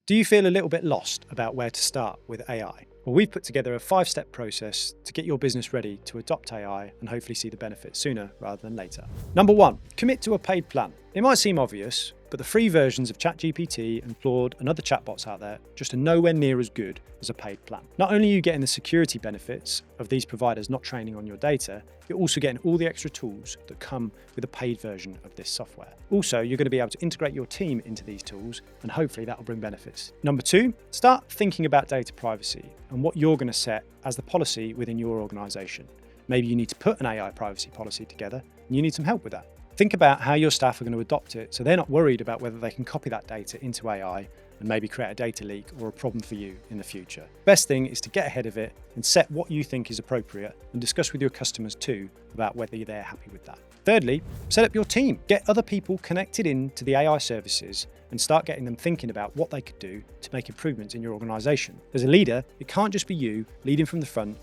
Do you feel a little bit lost about where to start with AI? Well, we've put together a 5-step process to get your business ready to adopt AI and hopefully see the benefits sooner rather than later. Number 1, commit to a paid plan. It might seem obvious, but the free versions of ChatGPT and Claude and other chatbots out there just are nowhere near as good as a paid plan. Not only are you getting the security benefits of these providers not training on your data, you're also getting all the extra tools that come with a paid version of this software. Also, you're going to be able to integrate your team into these tools, and hopefully that will bring benefits. Number 2, start thinking about data privacy and what you're going to set as the policy within your organization. Maybe you need to put an AI privacy policy together and you need some help with that. Think about how your staff are going to adopt it so they're not worried about whether they can copy that data into AI and maybe create a data leak or a problem for you in the future. Best thing is to get ahead of it and set what you think is appropriate and discuss with your customers too about whether they're happy with that. Thirdly, set up your team. Get other people connected into the AI services and start getting them thinking about what they could do to make improvements in your organization. As a leader, it can't just be you leading from the front,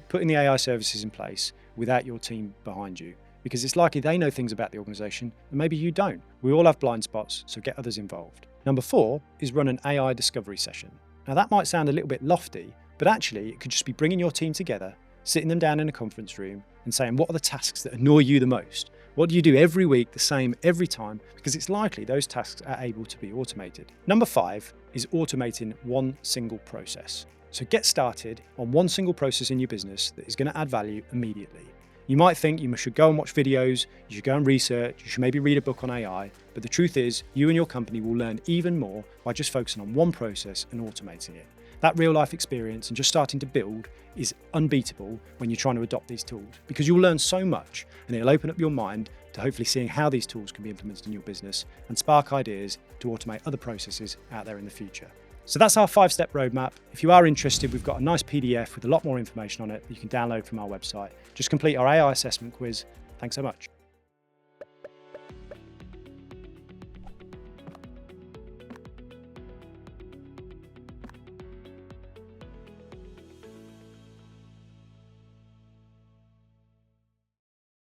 putting the AI services in place without your team behind you, because it's likely they know things about the organization and maybe you don't. We all have blind spots, so get others involved. Number 4 is run an AI discovery session. Now that might sound a little bit lofty, but actually it could just be bringing your team together, sitting them down in a conference room and saying, what are the tasks that annoy you the most? What do you do every week, the same every time? Because it's likely those tasks are able to be automated. Number 5 is automating one single process. So get started on one single process in your business that is going to add value immediately. You might think you should go and watch videos, you should go and research, you should maybe read a book on AI, but the truth is you and your company will learn even more by just focusing on one process and automating it. That real life experience and just starting to build is unbeatable when you're trying to adopt these tools, because you'll learn so much and it'll open up your mind to hopefully seeing how these tools can be implemented in your business and spark ideas to automate other processes out there in the future. So that's our 5-step roadmap. If you are interested, we've got a nice PDF with a lot more information on it that you can download from our website. Just complete our AI assessment quiz. Thanks so much.